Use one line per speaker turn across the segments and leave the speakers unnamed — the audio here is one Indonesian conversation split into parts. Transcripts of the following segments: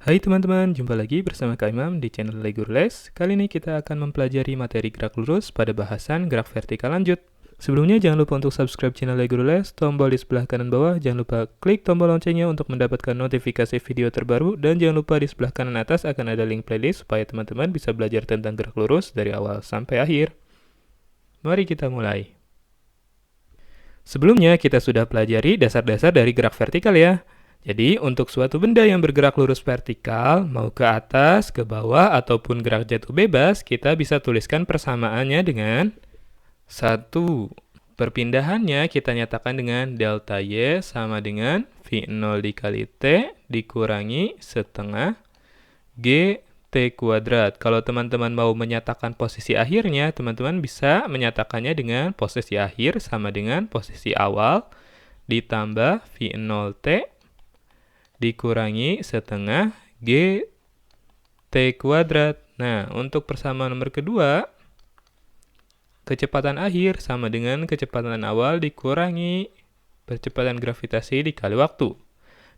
Hai teman-teman, jumpa lagi bersama Kak Imam di channel Lego Les. Kali ini kita akan mempelajari materi gerak lurus pada bahasan gerak vertikal lanjut. Sebelumnya jangan lupa untuk subscribe channel Lego Les, tombol di sebelah kanan bawah, jangan lupa klik tombol loncengnya untuk mendapatkan notifikasi video terbaru, dan jangan lupa di sebelah kanan atas akan ada link playlist supaya teman-teman bisa belajar tentang gerak lurus dari awal sampai akhir. Mari kita mulai. Sebelumnya kita sudah pelajari dasar-dasar dari gerak vertikal ya. Jadi, untuk suatu benda yang bergerak lurus vertikal, mau ke atas, ke bawah, ataupun gerak jatuh bebas, kita bisa tuliskan persamaannya dengan 1. Perpindahannya kita nyatakan dengan delta Y sama dengan V0 dikali T dikurangi setengah G T kuadrat. Kalau teman-teman mau menyatakan posisi akhirnya, teman-teman bisa menyatakannya dengan posisi akhir sama dengan posisi awal ditambah V0 T dikurangi setengah G T kuadrat. Nah, untuk persamaan nomor kedua, kecepatan akhir sama dengan kecepatan awal dikurangi percepatan gravitasi dikali waktu.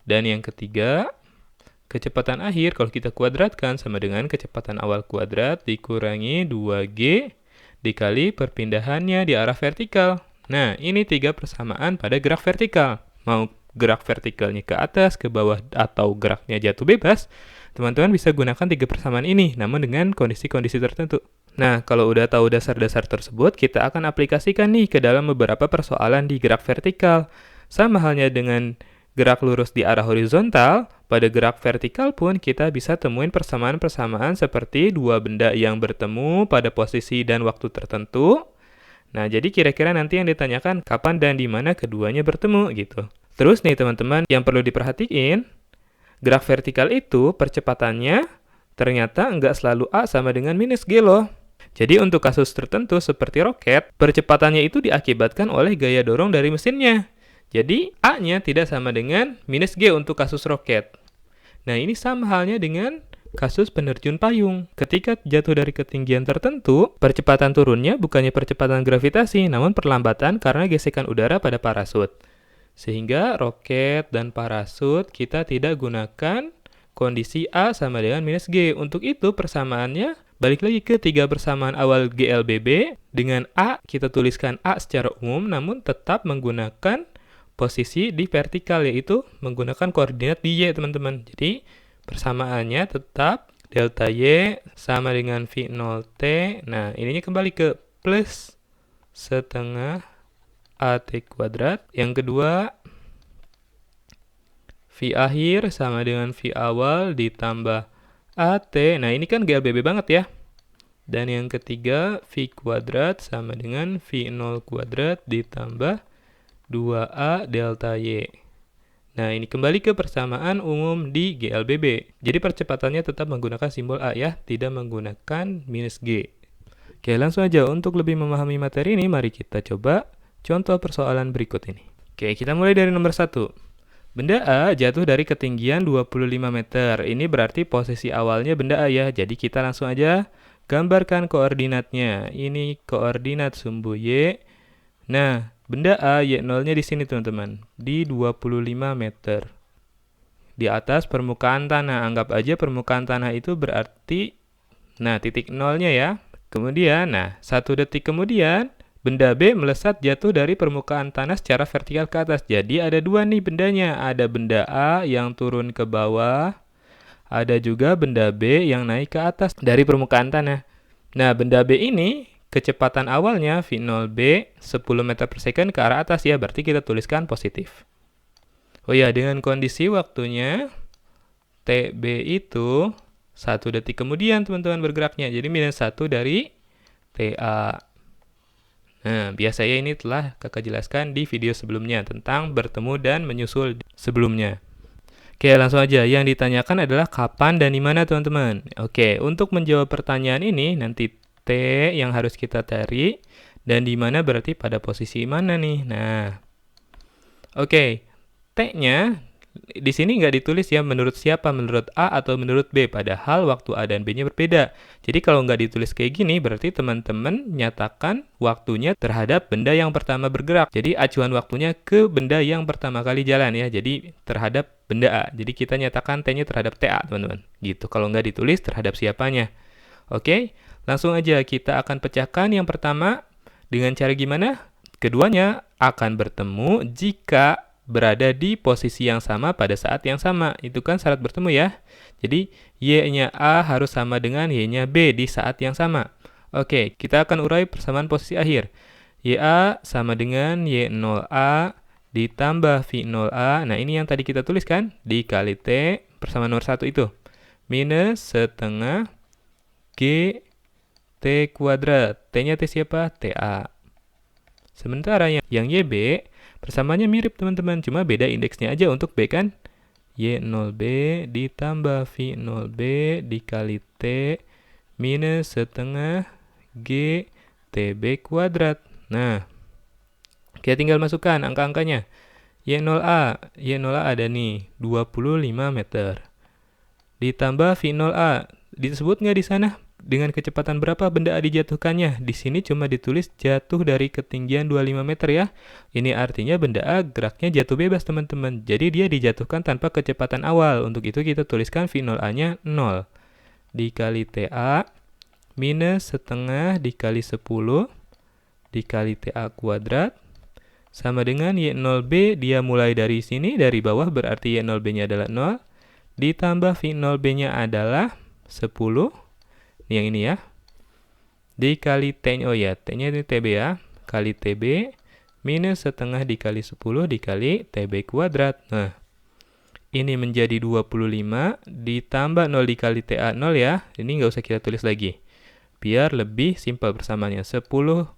Dan yang ketiga, kecepatan akhir kalau kita kuadratkan sama dengan kecepatan awal kuadrat dikurangi 2G dikali perpindahannya di arah vertikal. Nah, ini 3 persamaan pada gerak vertikal. Mau gerak vertikalnya ke atas, ke bawah, atau geraknya jatuh bebas, teman-teman bisa gunakan 3 persamaan ini, namun dengan kondisi-kondisi tertentu. Nah, kalau udah tahu dasar-dasar tersebut, kita akan aplikasikan nih ke dalam beberapa persoalan di gerak vertikal. Sama halnya dengan gerak lurus di arah horizontal, pada gerak vertikal pun kita bisa temuin persamaan-persamaan seperti dua benda yang bertemu pada posisi dan waktu tertentu. Nah, jadi kira-kira nanti yang ditanyakan kapan dan di mana keduanya bertemu gitu. Terus nih teman-teman, yang perlu diperhatiin, gerak vertikal itu percepatannya ternyata nggak selalu A sama dengan minus G loh. Jadi untuk kasus tertentu seperti roket, percepatannya itu diakibatkan oleh gaya dorong dari mesinnya. Jadi A-nya tidak sama dengan minus G untuk kasus roket. Nah, ini sama halnya dengan kasus penerjun payung. Ketika jatuh dari ketinggian tertentu, percepatan turunnya bukannya percepatan gravitasi, namun perlambatan karena gesekan udara pada parasut. Sehingga roket dan parasut kita tidak gunakan kondisi A sama dengan minus G. Untuk itu persamaannya balik lagi ke 3 persamaan awal GLBB. Dengan A kita tuliskan A secara umum namun tetap menggunakan posisi di vertikal, yaitu menggunakan koordinat di Y teman-teman. Jadi persamaannya tetap delta Y sama dengan V0T. Nah, ininya kembali ke plus setengah AT kuadrat. Yang kedua, V akhir sama dengan V awal ditambah AT. Nah, ini kan GLBB banget ya. Dan yang ketiga, V kuadrat sama dengan V0 kuadrat ditambah 2A delta Y. Nah, ini kembali ke persamaan umum di GLBB. Jadi percepatannya tetap menggunakan simbol A ya, tidak menggunakan minus G. Oke, langsung aja untuk lebih memahami materi ini, mari kita coba contoh persoalan berikut ini. Oke, kita mulai dari nomor 1. Benda A jatuh dari ketinggian 25 meter. Ini berarti posisi awalnya benda A ya. Jadi kita langsung aja gambarkan koordinatnya. Ini koordinat sumbu Y. Nah, benda A Y0-nya di sini teman-teman, di 25 meter. Di atas permukaan tanah. Anggap aja permukaan tanah itu berarti, nah, titik nolnya ya. Kemudian, nah, 1 detik kemudian, benda B melesat jatuh dari permukaan tanah secara vertikal ke atas. Jadi ada dua nih bendanya. Ada benda A yang turun ke bawah. Ada juga benda B yang naik ke atas dari permukaan tanah. Nah, benda B ini kecepatan awalnya V0B 10 meter per second ke arah atas ya. Berarti kita tuliskan positif. Oh ya, dengan kondisi waktunya TB itu 1 detik kemudian teman-teman bergeraknya. Jadi minus 1 dari TA. Nah, biasanya ini telah kakak jelaskan di video sebelumnya tentang bertemu dan menyusul sebelumnya. Oke, langsung aja. Yang ditanyakan adalah kapan dan di mana teman-teman. Oke, untuk menjawab pertanyaan ini nanti T yang harus kita cari dan di mana berarti pada posisi mana nih. Nah, oke, T-nya Di sini nggak ditulis ya menurut siapa, menurut A atau menurut B, padahal waktu A dan B-nya berbeda. Jadi kalau nggak ditulis kayak gini, berarti teman-teman nyatakan waktunya terhadap benda yang pertama bergerak. Jadi acuan waktunya ke benda yang pertama kali jalan ya, jadi terhadap benda A. Jadi kita nyatakan T-nya terhadap TA, teman-teman. Gitu, kalau nggak ditulis terhadap siapanya. Oke, langsung aja kita akan pecahkan yang pertama dengan cara gimana? Keduanya akan bertemu jika berada di posisi yang sama pada saat yang sama. Itu kan syarat bertemu ya. Jadi, Y-nya A harus sama dengan Y-nya B di saat yang sama. Oke, kita akan urai persamaan posisi akhir. YA sama dengan Y0A ditambah V0A. Nah, ini yang tadi kita tulis kan? Dikali T, persamaan nomor 1 itu. Minus setengah G T kuadrat. T-nya T siapa? TA. Sementara yang YB, persamaannya mirip teman-teman, cuma beda indeksnya aja untuk B kan. Y0B ditambah V0B dikali T minus setengah G TB kuadrat. Nah, kita tinggal masukkan angka-angkanya. Y0A ada nih 25 meter. Ditambah V0A, disebut nggak di sana? Dengan kecepatan berapa benda A dijatuhkannya? Di sini cuma ditulis jatuh dari ketinggian 25 meter ya. Ini artinya benda A geraknya jatuh bebas teman-teman. Jadi dia dijatuhkan tanpa kecepatan awal. Untuk itu kita tuliskan V0A-nya 0. Dikali TA minus setengah dikali 10 dikali TA kuadrat sama dengan Y0B. Dia mulai dari sini, dari bawah, berarti Y0B-nya adalah 0. Ditambah V0B-nya adalah 10. Yang ini ya, dikali T-nya, oh ya, T-nya ini TB ya, kali TB, minus setengah dikali 10 dikali TB kuadrat. Nah, ini menjadi 25, ditambah 0 dikali TA 0 ya, ini nggak usah kita tulis lagi. Biar lebih simpel persamaannya, 10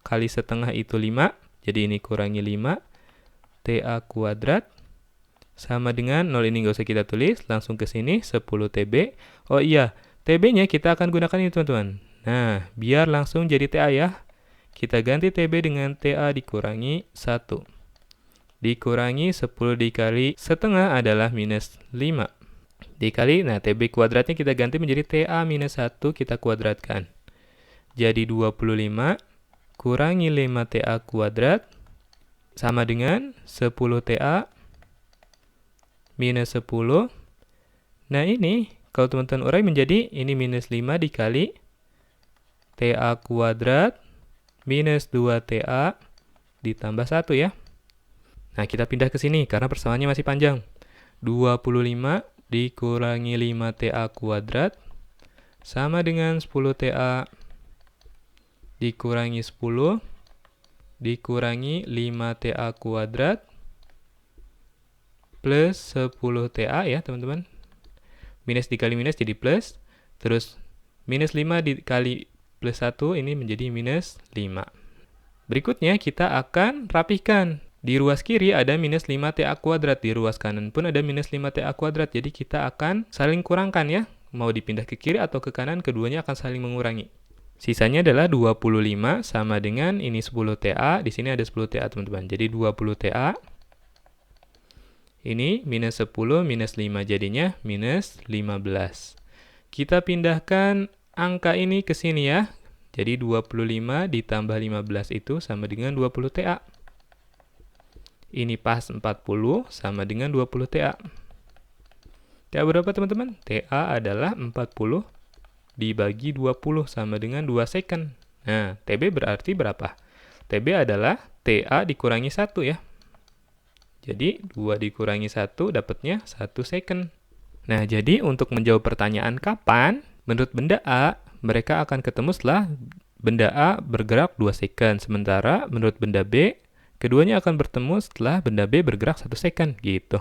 kali setengah itu 5, jadi ini kurangi 5, TA kuadrat, sama dengan 0 ini nggak usah kita tulis, langsung ke sini, 10 TB, oh iya, TB-nya kita akan gunakan ini teman-teman. Nah, biar langsung jadi TA ya. Kita ganti TB dengan TA dikurangi 1. Dikurangi 10 dikali setengah adalah minus 5. Dikali, nah TB kuadratnya kita ganti menjadi TA minus 1, kita kuadratkan. Jadi 25 kurangi 5 TA kuadrat sama dengan 10 TA minus 10. Nah ini, kalau teman-teman urai menjadi ini minus 5 dikali TA kuadrat minus 2TA ditambah 1 ya. Nah, kita pindah ke sini karena persamaannya masih panjang. 25 dikurangi 5TA kuadrat sama dengan 10TA dikurangi 10 dikurangi 5TA kuadrat plus 10TA ya teman-teman. Minus dikali minus jadi plus, terus minus 5 dikali plus 1 ini menjadi minus 5. Berikutnya kita akan rapihkan. Di ruas kiri ada minus 5TA kuadrat, di ruas kanan pun ada minus 5TA kuadrat. Jadi kita akan saling kurangkan ya. Mau dipindah ke kiri atau ke kanan, keduanya akan saling mengurangi. Sisanya adalah 25 sama dengan ini 10TA, di sini ada 10TA teman-teman. Jadi 20TA. Ini minus 10 minus 5 jadinya minus 15. Kita pindahkan angka ini ke sini ya. Jadi 25 ditambah 15 itu sama dengan 20 TA. Ini pas 40 sama dengan 20 TA. TA berapa teman-teman? TA adalah 40 dibagi 20 sama dengan 2 second. Nah, TB berarti berapa? TB adalah TA dikurangi 1 ya. Jadi 2 dikurangi 1 dapatnya 1 second. Nah, jadi untuk menjawab pertanyaan kapan, menurut benda A, mereka akan ketemu setelah benda A bergerak 2 second. Sementara menurut benda B, keduanya akan bertemu setelah benda B bergerak 1 second. Gitu.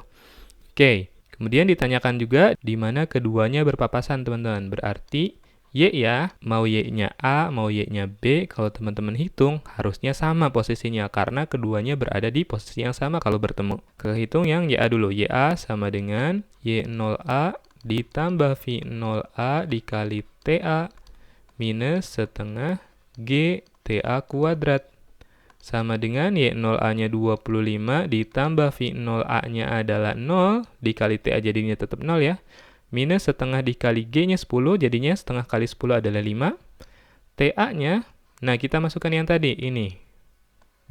Oke, kemudian ditanyakan juga di mana keduanya berpapasan teman-teman. Berarti Y ya, mau Y-nya A, mau Y-nya B, kalau teman-teman hitung harusnya sama posisinya karena keduanya berada di posisi yang sama kalau bertemu. Kita hitung yang YA dulu. YA sama dengan Y0A ditambah V0A dikali TA minus setengah G TA kuadrat. sama dengan Y0A-nya 25 ditambah V0A-nya adalah 0 dikali TA jadinya tetap 0 ya. Minus setengah dikali G-nya 10 jadinya setengah kali 10 adalah 5. TA-nya, nah kita masukkan yang tadi, ini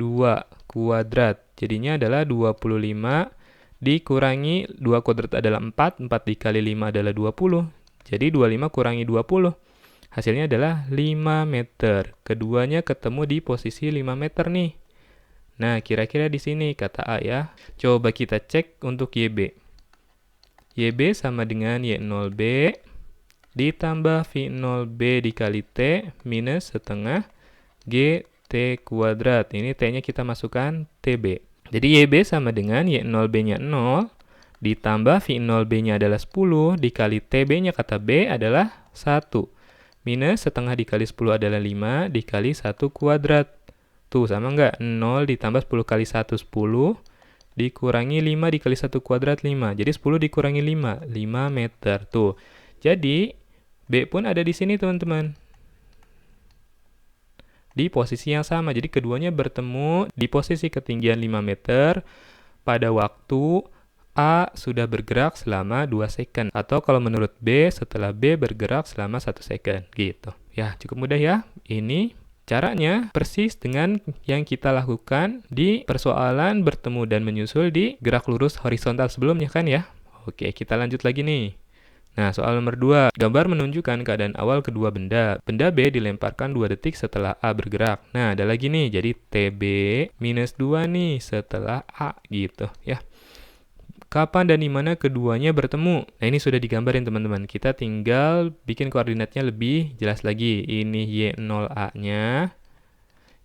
2 kuadrat, jadinya adalah 25 dikurangi 2 kuadrat adalah 4, 4 dikali 5 adalah 20. Jadi 25 kurangi 20. Hasilnya adalah 5 meter. Keduanya ketemu di posisi 5 meter nih. Nah, kira-kira di sini kata A ya. Coba kita cek untuk YB. YB sama dengan Y0B ditambah V0B dikali T minus setengah GT kuadrat. Ini T-nya kita masukkan TB. Jadi YB sama dengan Y0B-nya 0 ditambah V0B-nya adalah 10 dikali TB-nya kata B adalah 1. Minus setengah dikali 10 adalah 5 dikali 1 kuadrat. Tuh, sama nggak? 0 ditambah 10 kali 1, 10. Dikurangi 5 dikali 1 kuadrat, 5. Jadi 10 dikurangi 5, 5 meter. Tuh, jadi B pun ada di sini, teman-teman. Di posisi yang sama. Jadi keduanya bertemu di posisi ketinggian 5 meter pada waktu A sudah bergerak selama 2 second. Atau kalau menurut B, setelah B bergerak selama 1 second. Gitu. Ya, cukup mudah ya. Ini caranya persis dengan yang kita lakukan di persoalan bertemu dan menyusul di gerak lurus horizontal sebelumnya kan ya. Oke, kita lanjut lagi nih. Nah, soal nomor 2. Gambar menunjukkan keadaan awal kedua benda. Benda B dilemparkan 2 detik setelah A bergerak. Nah, ada lagi nih. Jadi TB minus 2 nih setelah A gitu ya. Kapan dan di mana keduanya bertemu? Nah, ini sudah digambarin teman-teman. Kita tinggal bikin koordinatnya lebih jelas lagi. Ini Y0A-nya.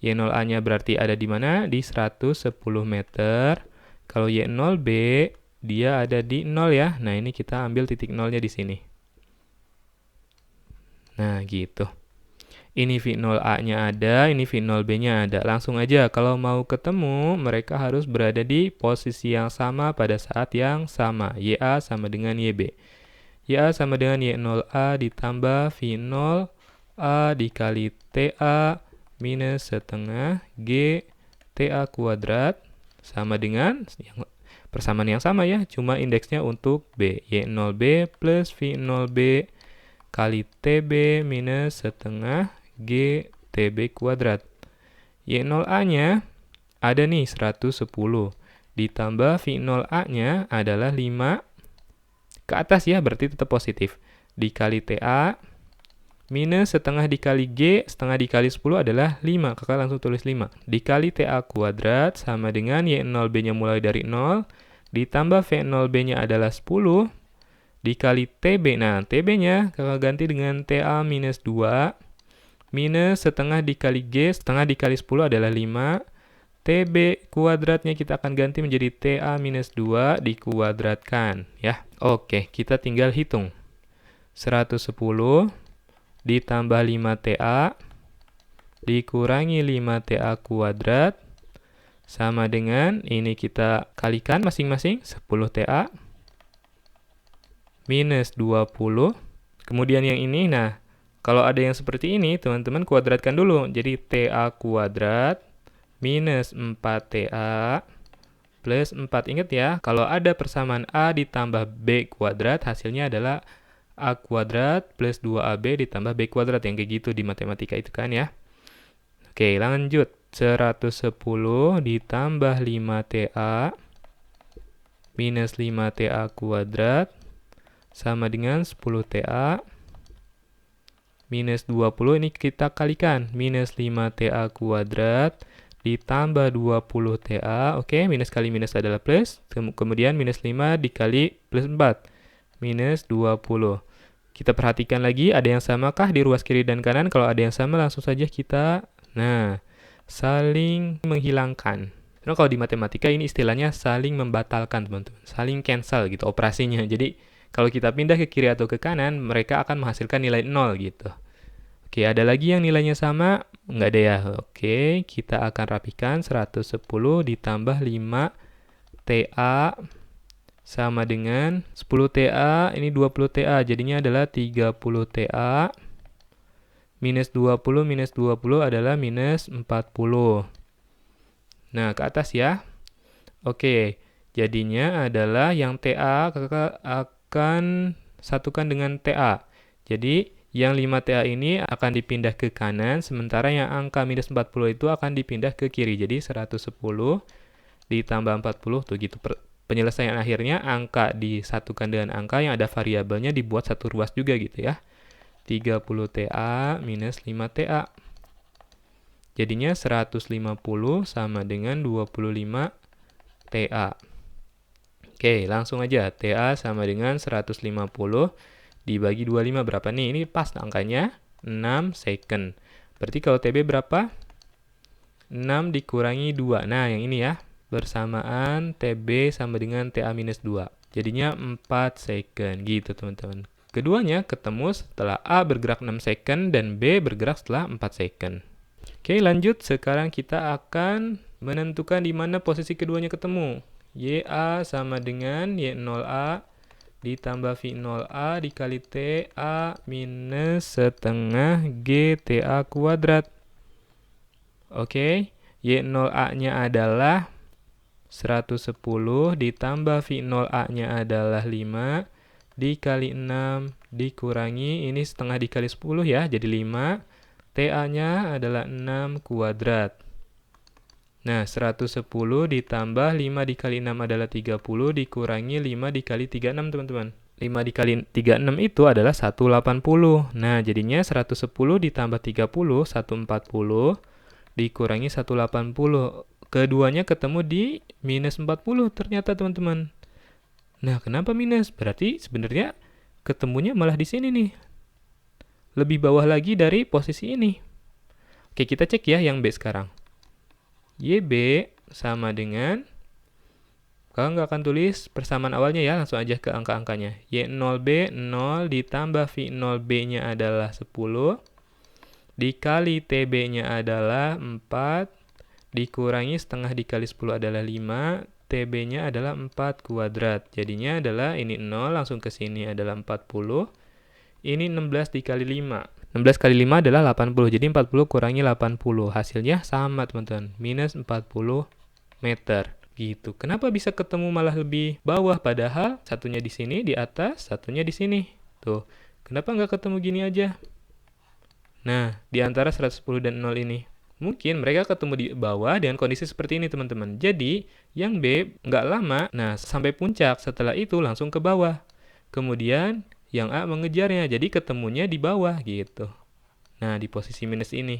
Y0A-nya berarti ada di mana? Di 110 meter. Kalau Y0B, dia ada di 0 ya. Nah, ini kita ambil titik 0-nya di sini. Nah, gitu. Ini V0A-nya ada, ini V0B-nya ada. Langsung aja, kalau mau ketemu, mereka harus berada di posisi yang sama pada saat yang sama. YA sama dengan YB. YA sama dengan Y0A ditambah V0A dikali TA minus setengah G TA kuadrat sama dengan persamaan yang sama ya, cuma indeksnya untuk B. Y0B plus V0B kali TB minus setengah G TB kuadrat. Y0A-nya ada nih 110. Ditambah V0A-nya adalah 5 ke atas ya, berarti tetap positif. Dikali TA minus setengah dikali G, setengah dikali 10 adalah 5. Kakak langsung tulis 5. Dikali TA kuadrat sama dengan Y0B-nya mulai dari 0. Ditambah V0B-nya adalah 10. Dikali TB. Nah, TB-nya kakak ganti dengan TA minus 2. Minus setengah dikali G, setengah dikali 10 adalah 5. TB kuadratnya kita akan ganti menjadi TA minus 2 dikuadratkan. Ya, oke, kita tinggal hitung. 110 ditambah 5 TA dikurangi 5 TA kuadrat sama dengan, ini kita kalikan masing-masing, 10 TA minus 20. Kemudian yang ini, nah, kalau ada yang seperti ini, teman-teman kuadratkan dulu. Jadi TA kuadrat minus 4TA plus 4. Ingat ya, kalau ada persamaan A ditambah B kuadrat, hasilnya adalah A kuadrat plus 2AB ditambah B kuadrat. Yang kayak gitu di matematika itu kan ya. Oke, lanjut. 110 ditambah 5TA minus 5TA kuadrat sama dengan 10TA minus 20, ini kita kalikan. Minus 5TA kuadrat ditambah 20TA. Oke, minus kali minus adalah plus. Kemudian minus 5 dikali plus 4. Minus 20. Kita perhatikan lagi, ada yang samakah di ruas kiri dan kanan? Kalau ada yang sama, langsung saja kita, saling menghilangkan. Karena kalau di matematika ini istilahnya saling membatalkan, teman-teman. Saling cancel gitu operasinya. Jadi, kalau kita pindah ke kiri atau ke kanan, mereka akan menghasilkan nilai 0 gitu. Oke, ada lagi yang nilainya sama? Nggak ada ya. Oke, kita akan rapikan. 110 ditambah 5 TA sama dengan 10 TA, ini 20 TA. Jadinya adalah 30 TA. Minus 20 adalah minus 40. Nah, ke atas ya. Oke, jadinya adalah yang TA kakak akan satukan dengan TA. Jadi, yang 5TA ini akan dipindah ke kanan, sementara yang angka minus 40 itu akan dipindah ke kiri. Jadi, 110 ditambah 40, tuh gitu. Penyelesaian akhirnya, angka disatukan dengan angka yang ada variabelnya dibuat satu ruas juga gitu ya. 30 TA minus 5 TA. Jadinya 150 sama dengan 25 TA. Oke, langsung aja. TA sama dengan 150 dibagi 25 berapa nih? Ini pas angkanya 6 second. Berarti kalau TB berapa? 6 dikurangi 2. Nah, yang ini ya. Bersamaan TB sama dengan TA minus 2. Jadinya 4 second. Gitu teman-teman. Keduanya ketemu setelah A bergerak 6 second dan B bergerak setelah 4 second. Oke, lanjut. Sekarang kita akan menentukan di mana posisi keduanya ketemu. YA sama dengan Y0A ditambah V0A dikali TA minus setengah GTA kuadrat. Oke, Y0A-nya adalah 110 ditambah V0A-nya adalah 5 dikali 6 dikurangi, ini setengah dikali 10 ya, jadi 5. TA-nya adalah 6 kuadrat. Nah, 110 ditambah 5 dikali 6 adalah 30, dikurangi 5 dikali 36, teman-teman. 5 dikali 36 itu adalah 180. Nah, jadinya 110 ditambah 30, 140, dikurangi 180. Keduanya ketemu di minus 40 ternyata, teman-teman. Nah, kenapa minus? Berarti sebenarnya ketemunya malah di sini nih. Lebih bawah lagi dari posisi ini. Oke, kita cek ya yang B sekarang. YB sama dengan, kalau nggak akan tulis persamaan awalnya ya, langsung aja ke angka-angkanya. Y0B 0 ditambah V0B-nya adalah 10, dikali TB-nya adalah 4, dikurangi setengah dikali 10 adalah 5, TB-nya adalah 4 kuadrat. Jadinya adalah ini 0, langsung ke sini adalah 40. Ini 16 dikali 5. 16 kali 5 adalah 80. Jadi 40 kurangi 80. Hasilnya sama, teman-teman. Minus 40 meter. Gitu. Kenapa bisa ketemu malah lebih bawah? Padahal satunya di sini, di atas, satunya di sini. Tuh. Kenapa nggak ketemu gini aja? Nah, di antara 110 dan 0 ini. Mungkin mereka ketemu di bawah dengan kondisi seperti ini, teman-teman. Jadi, yang B nggak lama, nah sampai puncak. Setelah itu langsung ke bawah. Kemudian yang A mengejarnya, jadi ketemunya di bawah gitu. Nah, di posisi minus ini.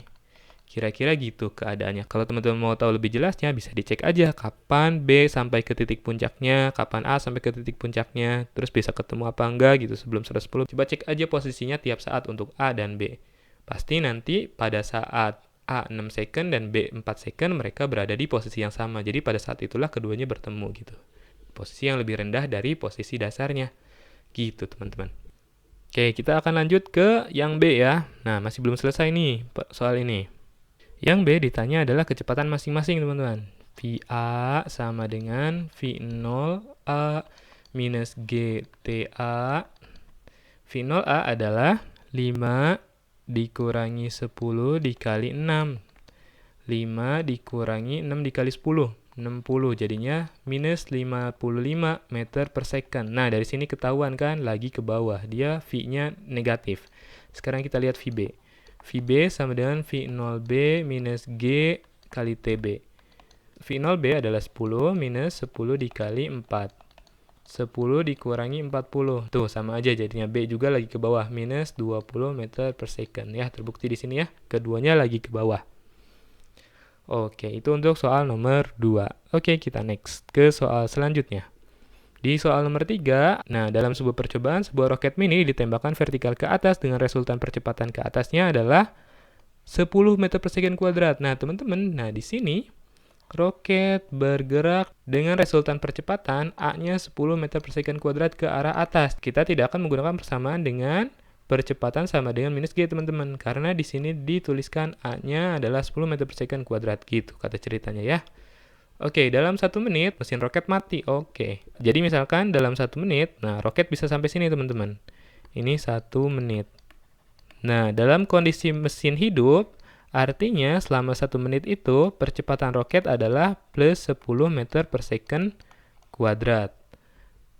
Kira-kira gitu keadaannya. Kalau teman-teman mau tahu lebih jelasnya, bisa dicek aja kapan B sampai ke titik puncaknya, kapan A sampai ke titik puncaknya, terus bisa ketemu apa enggak gitu sebelum 110. Coba cek aja posisinya tiap saat untuk A dan B. Pasti nanti pada saat A 6 second dan B 4 second, mereka berada di posisi yang sama. Jadi pada saat itulah keduanya bertemu gitu. Posisi yang lebih rendah dari posisi dasarnya. Gitu, teman-teman. Oke, kita akan lanjut ke yang B ya. Nah, masih belum selesai nih soal ini. Yang B ditanya adalah kecepatan masing-masing, teman-teman. VA sama dengan V0A minus GTA. V0A adalah 5 dikurangi 10 dikali 6. 5 dikurangi 6 dikali 10. 60, jadinya minus 55 meter per second. Nah, dari sini ketahuan kan, lagi ke bawah. Dia V-nya negatif. Sekarang kita lihat VB. VB sama dengan V0B minus G kali TB. V0B adalah 10 minus 10 dikali 4. 10 dikurangi 40. Tuh, sama aja jadinya B juga lagi ke bawah. Minus 20 meter per second. Ya, terbukti di sini ya. Keduanya lagi ke bawah. Oke, itu untuk soal nomor 2. Oke, kita next ke soal selanjutnya. Di soal nomor 3, nah dalam sebuah percobaan, sebuah roket mini ditembakkan vertikal ke atas dengan resultan percepatan ke atasnya adalah 10 meter per second kuadrat. Nah, teman-teman, nah di sini roket bergerak dengan resultan percepatan A-nya 10 meter per second kuadrat ke arah atas. Kita tidak akan menggunakan persamaan dengan percepatan sama dengan minus G, teman-teman. Karena di sini dituliskan A-nya adalah 10 meter per second kuadrat. Gitu kata ceritanya ya. Oke, dalam 1 menit mesin roket mati. Oke, jadi misalkan dalam 1 menit, nah roket bisa sampai sini, teman-teman. Ini 1 menit. Nah, dalam kondisi mesin hidup, Artinya selama 1 menit itu percepatan roket adalah plus 10 meter per second kuadrat.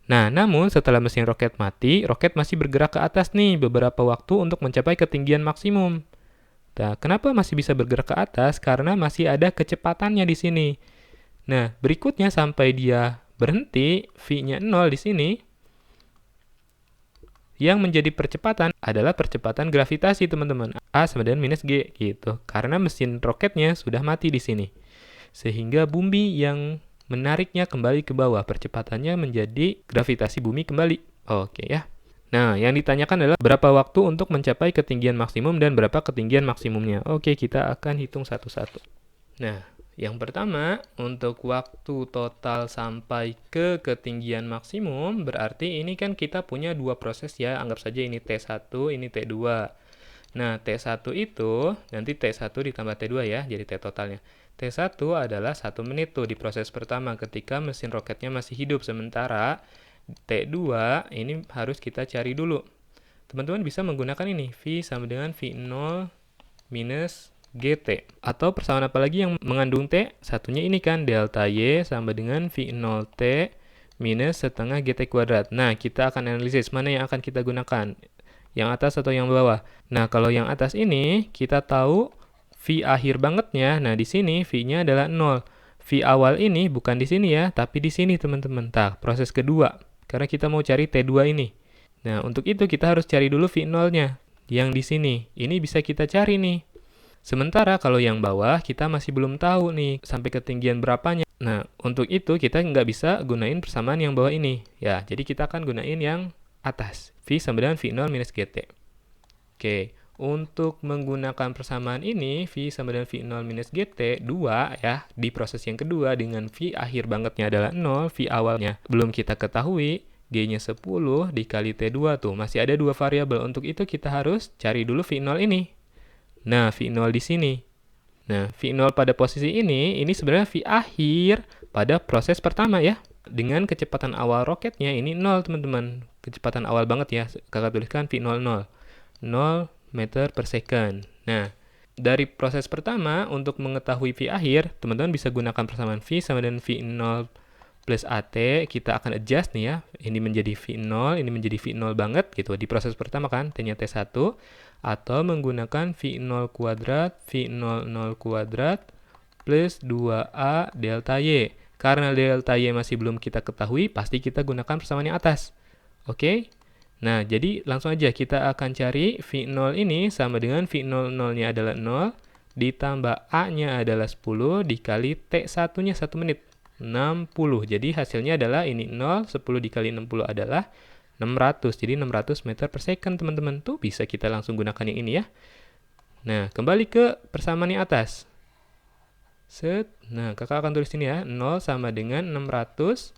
Nah, namun setelah mesin roket mati, roket masih bergerak ke atas nih beberapa waktu untuk mencapai ketinggian maksimum. Nah, kenapa masih bisa bergerak ke atas? Karena masih ada kecepatannya di sini. Nah, berikutnya sampai dia berhenti, V-nya 0 di sini, yang menjadi percepatan adalah percepatan gravitasi, teman-teman. A sama dengan minus G, gitu. Karena mesin roketnya sudah mati di sini. Sehingga bumi yang menariknya kembali ke bawah. Percepatannya menjadi gravitasi bumi kembali. Oke ya. Nah, yang ditanyakan adalah berapa waktu untuk mencapai ketinggian maksimum dan berapa ketinggian maksimumnya. Oke, kita akan hitung satu-satu. Nah, yang pertama, untuk waktu total sampai ke ketinggian maksimum, berarti ini kan kita punya dua proses ya. Anggap saja ini T1, ini T2. Nah, T1 itu, nanti T1 ditambah T2 ya, jadi T totalnya. T1 adalah 1 menit tuh di proses pertama ketika mesin roketnya masih hidup. Sementara T2 ini harus kita cari dulu. Teman-teman bisa menggunakan ini, V sama dengan V0 minus GT. Atau persamaan apa lagi yang mengandung T? Satunya ini kan, delta Y sama dengan V0T minus setengah GT kuadrat. Nah, kita akan analisis mana yang akan kita gunakan. Yang atas atau yang bawah. Nah, kalau yang atas ini, kita tahu V akhir bangetnya. Nah, di sini V-nya adalah 0. V awal ini bukan di sini ya, tapi di sini teman-teman. Nah, proses kedua. Karena kita mau cari T2 ini. Nah, untuk itu kita harus cari dulu V0-nya. Yang di sini. Ini bisa kita cari nih. Sementara kalau yang bawah kita masih belum tahu nih sampai ketinggian berapanya. Nah, untuk itu kita nggak bisa gunain persamaan yang bawah ini. Ya, jadi kita akan gunain yang atas. V sama dengan V0 minus GT. Oke, untuk menggunakan persamaan ini, V sama dengan V0 minus GT, 2 ya, di proses yang kedua dengan V akhir bangetnya adalah 0, V awalnya belum kita ketahui, G-nya 10 dikali T2 tuh, masih ada dua variabel. Untuk itu kita harus cari dulu V0 ini. Nah, V0 di sini. Nah, V0 pada posisi ini sebenarnya V akhir pada proses pertama ya. Dengan kecepatan awal roketnya ini 0, teman-teman. Kecepatan awal banget ya. Kakak tuliskan V00. 0 meter per second. Nah, dari proses pertama, untuk mengetahui V akhir, teman-teman bisa gunakan persamaan V sama dengan V0 plus AT. Kita akan adjust nih ya. Ini menjadi V0, ini menjadi V0 banget gitu. Di proses pertama kan, T-nya T1. Atau menggunakan V0 kuadrat, V00 kuadrat, plus 2A delta Y. Karena delta Y masih belum kita ketahui, pasti kita gunakan persamaan yang atas. Oke? Nah, jadi langsung aja kita akan cari V0 ini sama dengan V00-nya adalah 0, ditambah A-nya adalah 10, dikali T1-nya 1 menit. 60. Jadi hasilnya adalah ini 0, 10 dikali 60 adalah 600, jadi 600 meter per second, teman-teman. Tuh bisa kita langsung gunakan yang ini ya. Nah, kembali ke persamaan yang atas. Set. Nah, kakak akan tulis ini ya. 0 sama dengan 600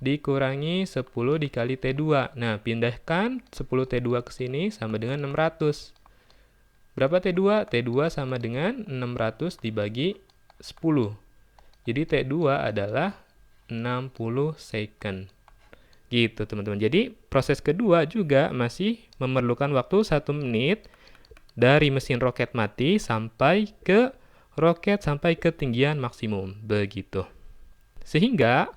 dikurangi 10 dikali T2. Nah, pindahkan 10 T2 ke sini sama dengan 600. Berapa T2? T2 sama dengan 600 dibagi 10. Jadi T2 adalah 60 second. Gitu teman-teman. Jadi proses kedua juga masih memerlukan waktu 1 menit dari mesin roket mati sampai ke roket sampai ketinggian maksimum. Begitu. Sehingga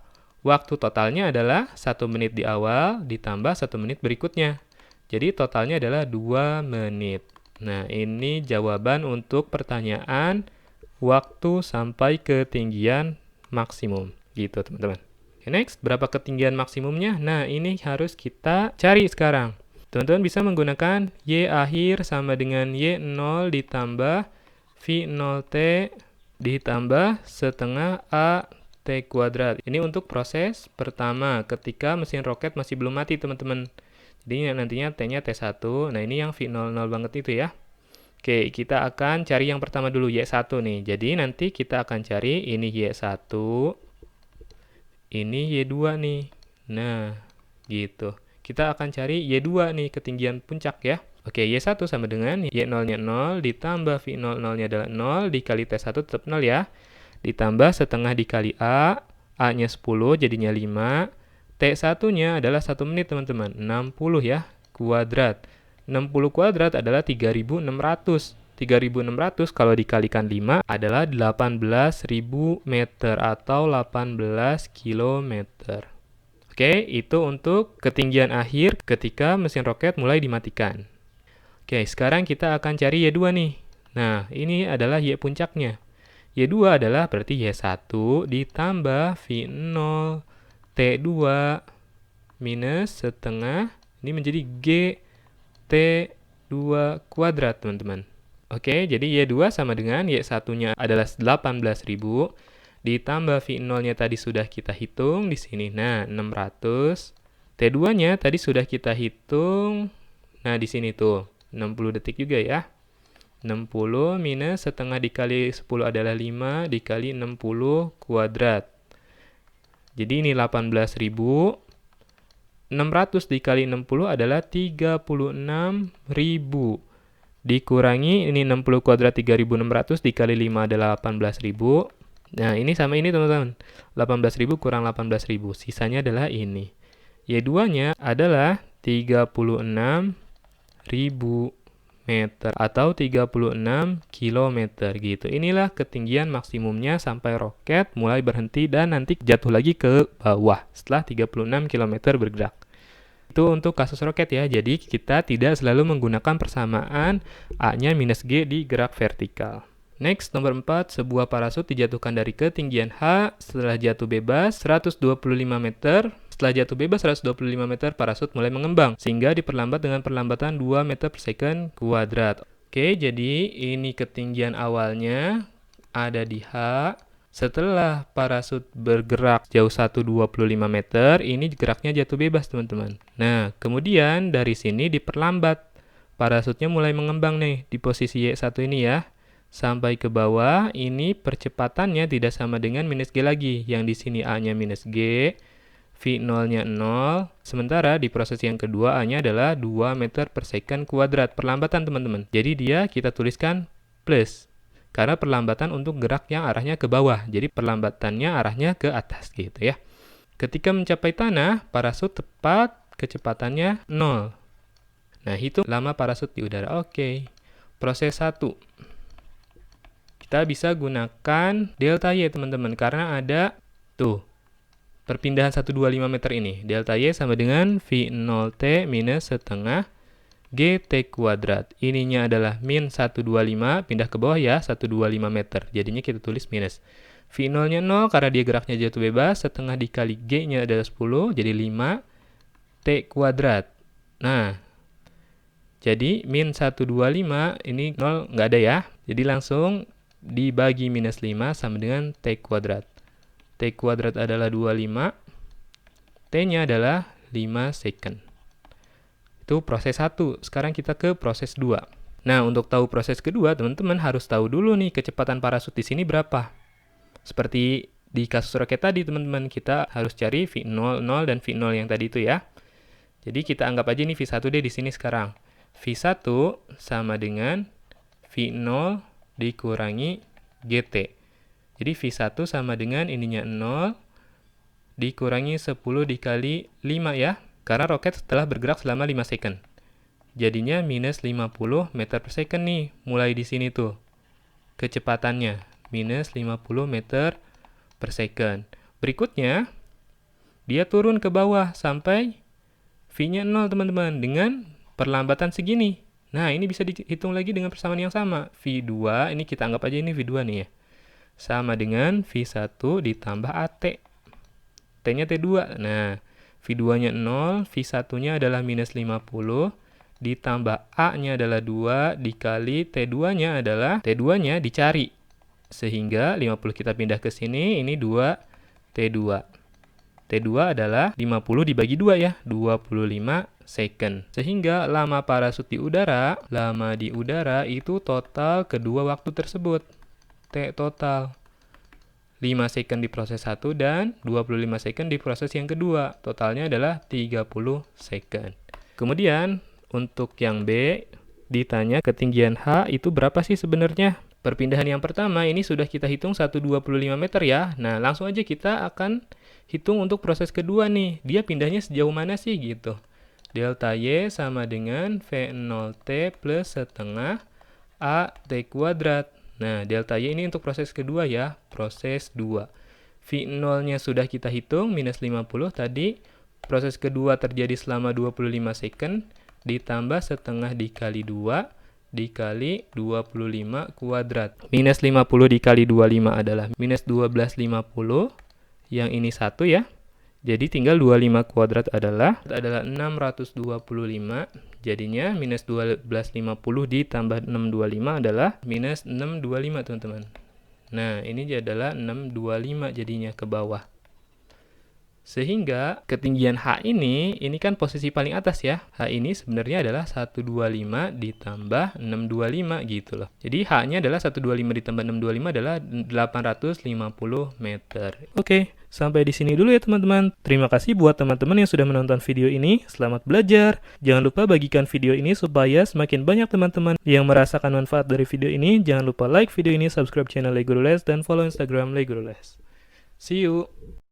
waktu totalnya adalah 1 menit di awal ditambah 1 menit berikutnya. Jadi totalnya adalah 2 menit. Nah, ini jawaban untuk pertanyaan waktu sampai ketinggian maksimum. Gitu teman-teman. Next, berapa ketinggian maksimumnya? Nah, ini harus kita cari sekarang. Teman-teman bisa menggunakan Y akhir sama dengan Y0 ditambah V0T ditambah setengah A T kuadrat. Ini untuk proses pertama ketika mesin roket masih belum mati, teman-teman. Jadi nantinya T-nya T1. Nah, ini yang V00 banget itu ya. Oke, kita akan cari yang pertama dulu, Y1 nih. Jadi nanti kita akan cari ini Y1. Ini Y2 nih. Nah, gitu. Kita akan cari Y2 nih, ketinggian puncak ya. Oke, Y1 sama dengan Y0-nya 0, ditambah V00-nya adalah 0, dikali T1 tetap 0 ya. Ditambah setengah dikali A, A-nya 10, jadinya 5. T1-nya adalah 1 menit, teman-teman. 60 ya, kuadrat. 60 kuadrat adalah 3600. 3.600 kalau dikalikan 5 adalah 18.000 meter atau 18 kilometer. Oke, itu untuk ketinggian akhir ketika mesin roket mulai dimatikan. Oke, sekarang kita akan cari Y2 nih. Nah, ini adalah Y puncaknya. Y2 adalah berarti Y1 ditambah V0 T2 minus setengah, ini menjadi GT2 kuadrat, teman-teman. Oke, jadi Y2 sama dengan Y1-nya adalah 18.000 ditambah V0-nya tadi sudah kita hitung di sini. Nah, 600. T2-nya tadi sudah kita hitung. Nah, di sini tuh 60 detik juga ya. 60 minus setengah dikali 10 adalah 5 dikali 60 kuadrat. Jadi ini 18.000. 600 dikali 60 adalah 36.000. Dikurangi ini 60 kuadrat 3.600 dikali 5 adalah 18.000. Nah, ini sama ini teman-teman. 18.000 kurang 18.000. Sisanya adalah ini. Y2-nya adalah 36.000 meter atau 36 kilometer gitu. Inilah ketinggian maksimumnya sampai roket mulai berhenti dan nanti jatuh lagi ke bawah setelah 36 kilometer bergerak. Itu untuk kasus roket ya. Jadi kita tidak selalu menggunakan persamaan A-nya minus G di gerak vertikal. Next, nomor 4, sebuah parasut dijatuhkan dari ketinggian H setelah jatuh bebas 125 meter. Setelah jatuh bebas 125 meter, parasut mulai mengembang, sehingga diperlambat dengan perlambatan 2 meter per second kuadrat. Oke, jadi ini ketinggian awalnya ada di H. Setelah parasut bergerak jauh 125 meter, ini geraknya jatuh bebas, teman-teman. Nah, kemudian dari sini diperlambat. Parasutnya mulai mengembang nih di posisi Y1 ini ya. Sampai ke bawah, ini percepatannya tidak sama dengan minus G lagi. Yang di sini A-nya minus G, V0-nya 0, sementara di proses yang kedua A-nya adalah 2 meter per second kuadrat, perlambatan teman-teman. Jadi dia kita tuliskan plus, karena perlambatan untuk gerak yang arahnya ke bawah, jadi perlambatannya arahnya ke atas gitu ya. Ketika mencapai tanah, parasut tepat kecepatannya 0. Nah, hitung lama parasut di udara. Oke. Proses 1. Kita bisa gunakan delta Y teman-teman, karena ada tuh perpindahan 125 meter ini. Delta Y sama dengan V0T minus setengah GT kuadrat. Ininya adalah min 125, pindah ke bawah ya, 125 meter. Jadinya kita tulis minus. V0-nya 0 karena dia geraknya jatuh bebas, setengah dikali G-nya adalah 10, jadi 5 T kuadrat. Nah, jadi min 125, ini 0 nggak ada ya. Jadi langsung dibagi minus 5 sama dengan T kuadrat. T kuadrat adalah 25, T-nya adalah 5 second. Itu proses 1. Sekarang kita ke proses 2. Nah, untuk tahu proses kedua, teman-teman harus tahu dulu nih kecepatan parasut di sini berapa. Seperti di kasus roket tadi, teman-teman, kita harus cari V0, 0 dan V0 yang tadi itu ya. Jadi kita anggap aja nih V1 deh di sini sekarang. V1 sama dengan V0 dikurangi GT. Jadi V1 sama dengan ininya 0 dikurangi 10 dikali 5 ya. Karena roket setelah bergerak selama 5 second. Jadinya minus 50 meter per second nih. Mulai di sini tuh. Kecepatannya. Minus 50 meter per second. Berikutnya, dia turun ke bawah sampai V-nya 0 teman-teman. Dengan perlambatan segini. Nah, ini bisa dihitung lagi dengan persamaan yang sama. V2, ini kita anggap aja ini V2 nih ya. Sama dengan V1 ditambah AT. T-nya T2. Nah, V2-nya 0, V1-nya adalah minus 50, ditambah A-nya adalah 2, dikali T2-nya adalah, T2-nya dicari. Sehingga 50 kita pindah ke sini, ini 2 T2. T2 adalah 50 dibagi 2 ya, 25 second. Sehingga lama parasut di udara, itu total kedua waktu tersebut. T total 5 second di proses 1 dan 25 second di proses yang kedua. Totalnya adalah 30 second. Kemudian untuk yang B ditanya ketinggian H itu berapa sih sebenarnya? Perpindahan yang pertama ini sudah kita hitung 125 meter ya. Nah, langsung aja kita akan hitung untuk proses kedua nih. Dia pindahnya sejauh mana sih gitu. Delta Y sama dengan V0T plus setengah A T kuadrat. Nah, delta Y ini untuk proses kedua ya, proses 2. V0-nya sudah kita hitung, minus 50 tadi. Proses kedua terjadi selama 25 second, ditambah setengah dikali 2, dikali 25 kuadrat. Minus 50 dikali 25 adalah minus 1250, yang ini 1 ya. Jadi tinggal 25 kuadrat adalah 625, jadinya minus 1250 ditambah 625 adalah minus 625 teman-teman. Nah, ini adalah 625 jadinya ke bawah. Sehingga ketinggian H ini kan posisi paling atas ya. H ini sebenarnya adalah 125 ditambah 625 gitu loh. Jadi H-nya adalah 125 ditambah 625 adalah 850 meter. Oke, sampai di sini dulu ya teman-teman. Terima kasih buat teman-teman yang sudah menonton video ini. Selamat belajar. Jangan lupa bagikan video ini supaya semakin banyak teman-teman yang merasakan manfaat dari video ini. Jangan lupa like video ini, subscribe channel LEGO Rules, dan follow Instagram LEGO Rules. See you!